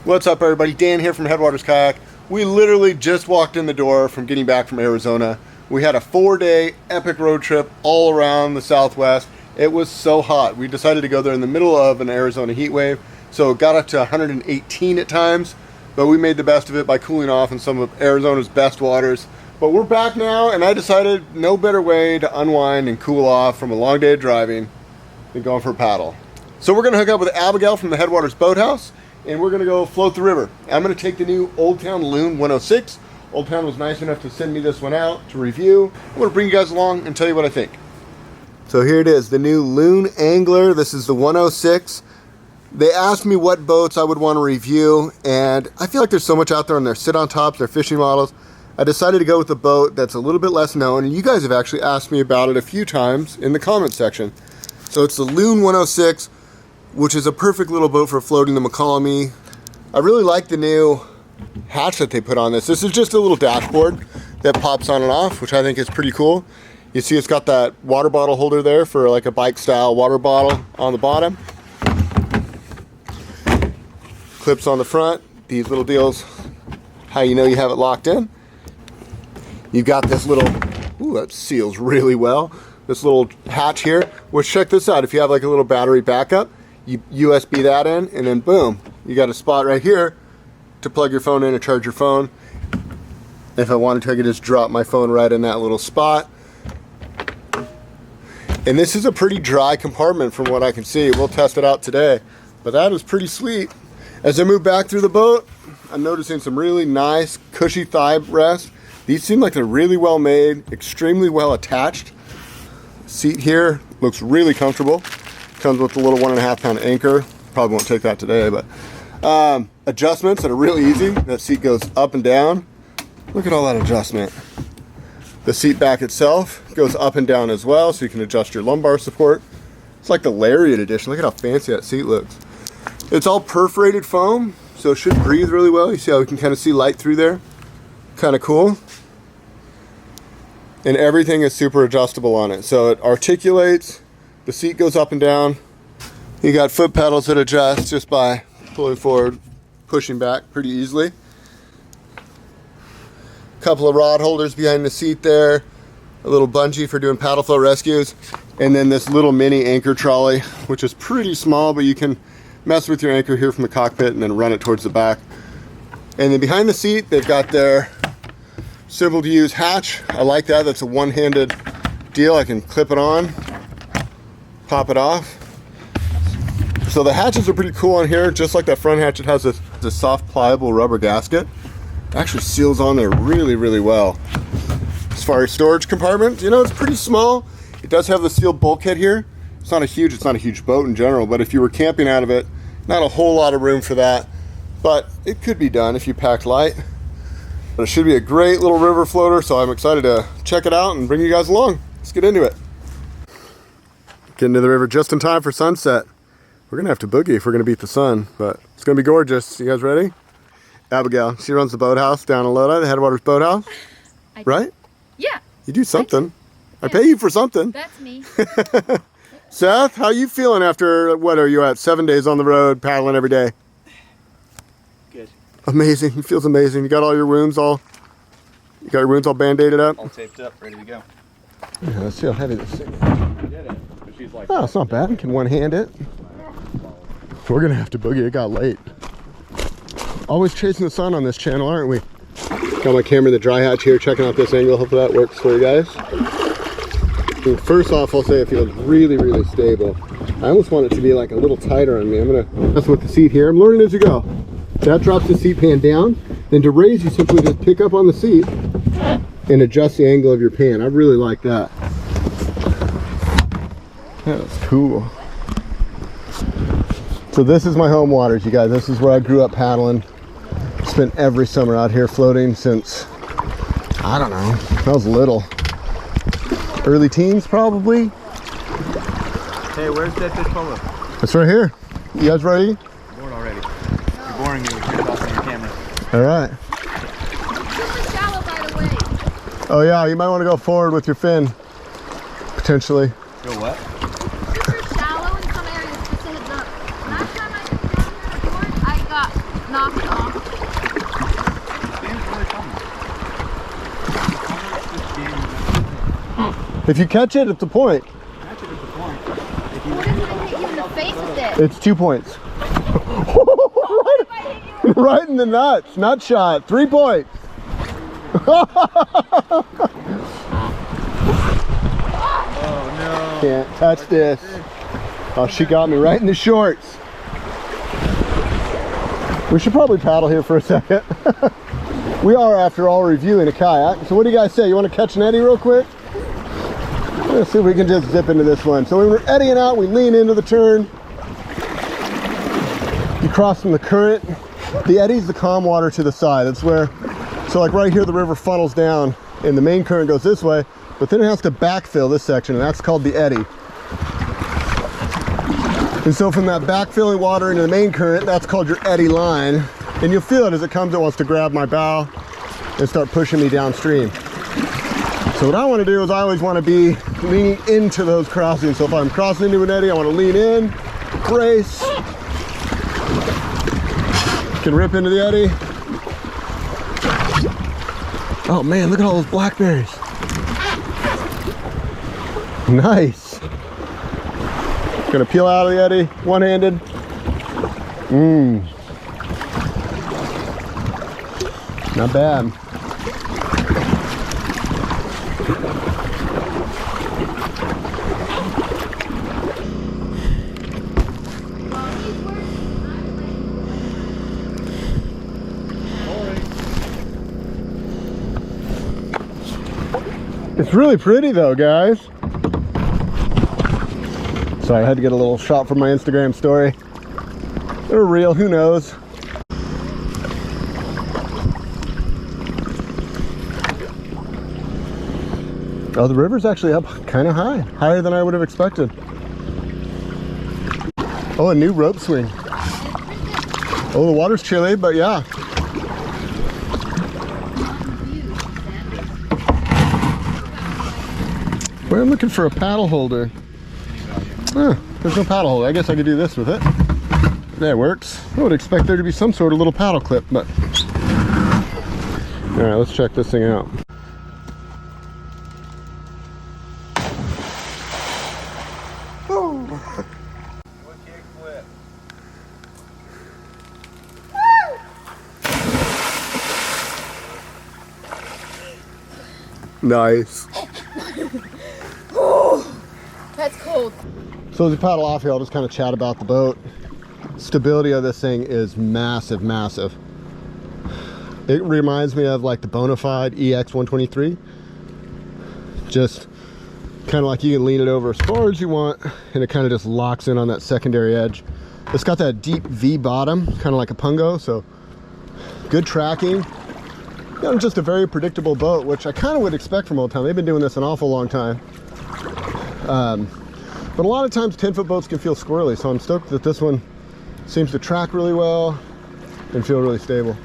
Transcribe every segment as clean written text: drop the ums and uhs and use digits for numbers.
What's up, everybody? Dan here from Headwaters Kayak. We literally just walked in the door from getting back from Arizona. We had a 4-day epic road trip all around the Southwest. It was so hot. We decided to go there in the middle of an Arizona heat wave, so it got up to 118 at times, but we made the best of it by cooling off in some of Arizona's best waters. But we're back now, and I decided no better way to unwind and cool off from a long day of driving than going for a paddle. So we're going to hook up with Abigail from the Headwaters Boathouse, and we're going to go float the river. I'm going to take the new Oldtown Loon 106. Oldtown was nice enough to send me this one out to review. I'm going to bring you guys along and tell you what I think. So here it is, the new Loon Angler. This is the 106. They asked me what boats I would want to review, and I feel like there's so much out there on their sit-on tops, their fishing models. I decided to go with a boat that's a little bit less known, and you guys have actually asked me about it a few times in the comment section. So it's the Loon 106, which is a perfect little boat for floating the Macalamy. I really like the new hatch that they put on this. This is just a little dashboard that pops on and off, which I think is pretty cool. You see it's got that water bottle holder there for like a bike style water bottle on the bottom. Clips on the front, these little deals, how you know you have it locked in. You've got this little, ooh, that seals really well. This little hatch here, which check this out, if you have like a little battery backup, you USB that in, and then boom, you got a spot right here to plug your phone in and charge your phone. If I wanted to, I could just drop my phone right in that little spot. And this is a pretty dry compartment from what I can see. We'll test it out today, but that is pretty sweet. As I move back through the boat, I'm noticing some really nice cushy thigh rests. These seem like they're really well made, extremely well attached. Seat here looks really comfortable. Comes with a little 1.5 pound anchor. Probably won't take that today, but adjustments that are really easy. That seat goes up and down. Look at all that adjustment. The seat back itself goes up and down as well, so you can adjust your lumbar support. It's like the Lariat edition. Look at how fancy that seat looks. It's all perforated foam, so it should breathe really well. You see how we can kind of see light through there? Kind of cool. And everything is super adjustable on it. So it articulates, the seat goes up and down. You got foot pedals that adjust just by pulling forward, pushing back pretty easily. Couple of rod holders behind the seat there. A little bungee for doing paddle float rescues. And then this little mini anchor trolley, which is pretty small, but you can mess with your anchor here from the cockpit and then run it towards the back. And then behind the seat, they've got their simple to use hatch. I like that. That's a one-handed deal. I can clip it on, pop it off. So the hatches are pretty cool on here. Just like that front hatch, it has this soft pliable rubber gasket. It actually seals on there really, really well. As far as storage compartment, you know, it's pretty small. It does have the steel bulkhead here. It's not a huge boat in general, but if you were camping out of it, not a whole lot of room for that. But it could be done if you packed light. But it should be a great little river floater, so I'm excited to check it out and bring you guys along. Let's get into it. Getting to the river just in time for sunset. We're gonna have to boogie if we're gonna beat the sun, but it's gonna be gorgeous. You guys ready? Abigail, she runs the boathouse down in Lodi, the Headwaters Boathouse. Right? Yeah. You do something. I pay you for something. That's me. Seth, how you feeling after, what are you at, 7 days on the road, paddling every day? Good. Amazing. It feels amazing. You got all your wounds all band-aided up? All taped up, ready to go. Yeah, let's see how heavy this thing is. We did it. But she's like, Oh, it's not bad. You can one-hand it. We're going to have to boogie. It got late. Always chasing the sun on this channel, aren't we? Got my camera in the dry hatch here, checking out this angle. Hopefully that works for you guys. First off, I'll say it feels really, really stable. I almost want it to be like a little tighter on me. I'm going to mess with the seat here. I'm learning as you go. That drops the seat pan down. Then to raise, you simply just pick up on the seat and adjust the angle of your pan. I really like that. That's cool. So this is my home waters, you guys. This is where I grew up paddling. Spent every summer out here floating since, I don't know, I was little. Early teens, probably. hey, where's that fish polo? It's right here. You guys ready? I'm bored already. You're boring me with your thoughts on your camera. All right. Super shallow, by the way. Oh yeah, you might want to go forward with your fin, potentially. Go what? Super shallow in some areas, just a heads up. Last time I came down here to board, I got knocked If you catch it, it's a point. Catch it at the point. If What if I hit you in the face with it? It's 2 points. Right in the nuts. Nut shot. 3 points. Oh no. Can't touch this. Oh, she got me right in the shorts. We should probably paddle here for a second. We are, after all, reviewing a kayak. So what do you guys say? You want to catch an eddy real quick? Let's see if we can just zip into this one. So when we're eddying out, we lean into the turn. You cross from the current. The eddy's the calm water to the side. That's where, so like right here, the river funnels down and the main current goes this way, but then it has to backfill this section, and that's called the eddy. And so from that backfilling water into the main current, that's called your eddy line. And you'll feel it as it comes, it wants to grab my bow and start pushing me downstream. So what I want to do is I always want to be leaning into those crossings. So if I'm crossing into an eddy, I want to lean in, brace, can rip into the eddy. Oh man, look at all those blackberries. Nice. Gonna peel out of the eddy, one-handed. Not bad. It's really pretty though, guys. Sorry, I had to get a little shot from my Instagram story. They're real, who knows? Oh, the river's actually up kind of high. Higher than I would have expected. Oh, a new rope swing. Oh, the water's chilly, but yeah. Well, I'm looking for a paddle holder. Huh, there's no paddle holder. I guess I could do this with it. That works. I would expect there to be some sort of little paddle clip, but... All right, let's check this thing out. Nice. Oh, that's cold. So as we paddle off here, I'll just kind of chat about the boat. Stability of this thing is massive, massive. It reminds me of like the Bonafide EX 123. Just kind of like you can lean it over as far as you want, and it kind of just locks in on that secondary edge. It's got that deep V bottom, kind of like a Pungo, so good tracking. You know, just a very predictable boat, which I kind of would expect from Oldtown. They've been doing this an awful long time. But a lot of times 10-foot boats can feel squirrely, so I'm stoked that this one seems to track really well and feel really stable.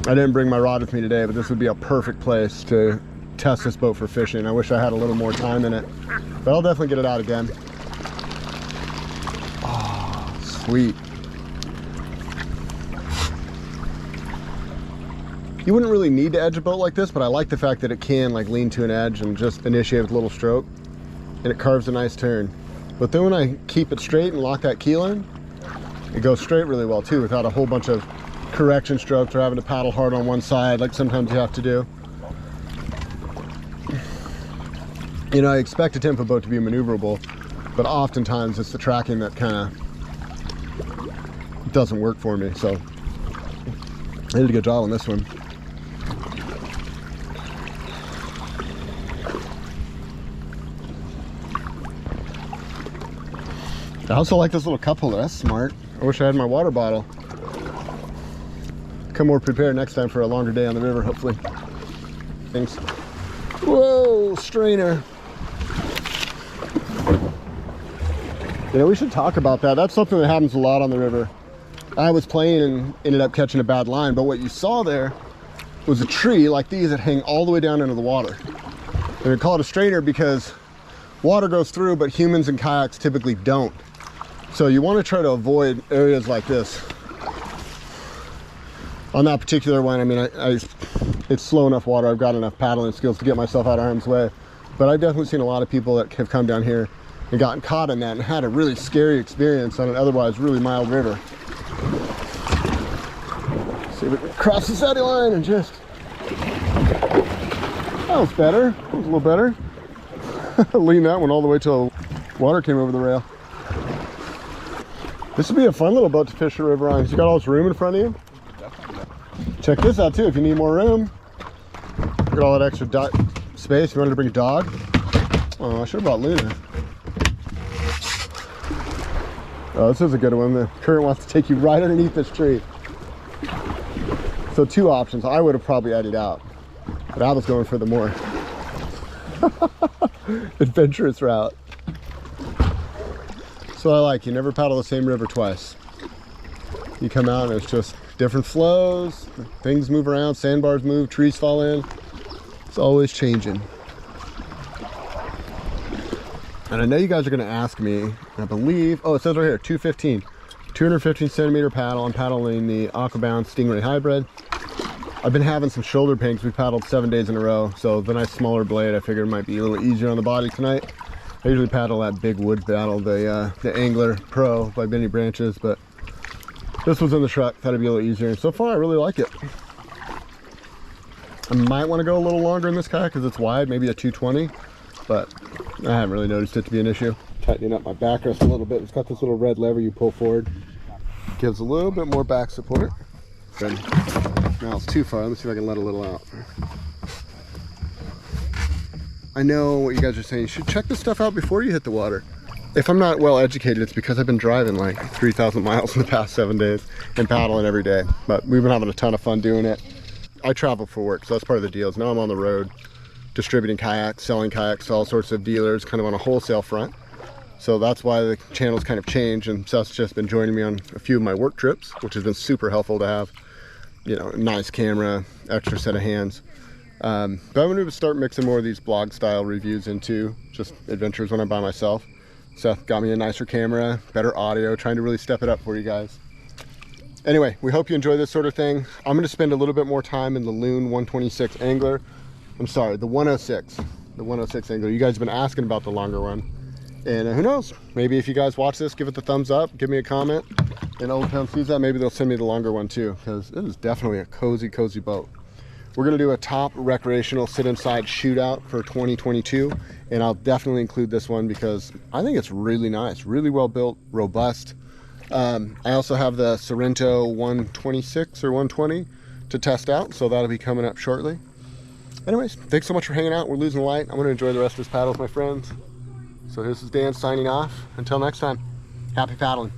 I didn't bring my rod with me today, but this would be a perfect place to test this boat for fishing. I wish I had a little more time in it, but I'll definitely get it out again. Oh, sweet. You wouldn't really need to edge a boat like this, but I like the fact that it can like lean to an edge and just initiate with a little stroke, and it carves a nice turn. But then when I keep it straight and lock that keel in, it goes straight really well too, without a whole bunch of correction strokes or having to paddle hard on one side like sometimes you have to do. You know, I expect a 10-foot boat to be maneuverable, but oftentimes it's the tracking that kind of doesn't work for me. So I did a good job on this one. I also like this little cup holder. That's smart. I wish I had my water bottle. Come more prepared next time for a longer day on the river, hopefully. Thanks. Whoa, strainer. You know, we should talk about that. That's something that happens a lot on the river. I was playing and ended up catching a bad line, but what you saw there was a tree like these that hang all the way down into the water. And we call it a strainer because water goes through, but humans and kayaks typically don't. So you want to try to avoid areas like this. On that particular one, I mean, it's slow enough water. I've got enough paddling skills to get myself out of harm's way. But I've definitely seen a lot of people that have come down here and gotten caught in that and had a really scary experience on an otherwise really mild river. See if we can cross this eddy line and just... That was better. That was a little better. Lean that one all the way till water came over the rail. This would be a fun little boat to fish the river on. You got all this room in front of you. Check this out too if you need more room. Look at all that extra space. If you wanted to bring a dog. Oh, I should have brought Luna. Oh, this is a good one. The current wants to take you right underneath this tree. So two options. I would have probably eddied out, but I was going for the more adventurous route. So I like, you never paddle the same river twice. You come out and it's just different flows, things move around, sandbars move, trees fall in. It's always changing. And I know you guys are gonna ask me, I believe, oh, it says right here, 215 centimeter paddle. I'm paddling the Aquabound Stingray Hybrid. I've been having some shoulder pain because we paddled 7 days in a row. So the nice smaller blade, I figured it might be a little easier on the body tonight. I usually paddle that big wood paddle, the Angler Pro by Benny Branches, but this was in the truck, thought it'd be a little easier. And so far, I really like it. I might want to go a little longer in this kayak because it's wide, maybe a 220, but I haven't really noticed it to be an issue. Tightening up my backrest a little bit. It's got this little red lever you pull forward. Gives a little bit more back support. Good. Now it's too far. Let me see if I can let a little out. I know what you guys are saying. You should check this stuff out before you hit the water. If I'm not well educated, it's because I've been driving like 3,000 miles in the past 7 days and paddling every day. But we've been having a ton of fun doing it. I travel for work, so that's part of the deal. Now I'm on the road distributing kayaks, selling kayaks to all sorts of dealers, kind of on a wholesale front. So that's why the channel's kind of changed, and Seth's just been joining me on a few of my work trips, which has been super helpful to have, you know, a nice camera, extra set of hands. But I'm going to start mixing more of these blog style reviews into just adventures when I'm by myself. Seth got me a nicer camera, better audio, trying to really step it up for you guys. Anyway, we hope you enjoy this sort of thing. I'm going to spend a little bit more time in the Loon 126 Angler. I'm sorry, the 106. The 106 Angler. You guys have been asking about the longer one. And who knows, maybe if you guys watch this, give it the thumbs up, give me a comment, and Oldtown sees that, maybe they'll send me the longer one too, because it is definitely a cozy boat. We're going to do a top recreational sit inside shootout for 2022, and I'll definitely include this one because I think it's really nice, really well built, robust. I also have the Sorrento 126 or 120 to test out, so that'll be coming up shortly. Anyways, thanks so much for hanging out. We're losing light. I'm going to enjoy the rest of this paddle with my friends. So this is Dan signing off. Until next time, happy paddling.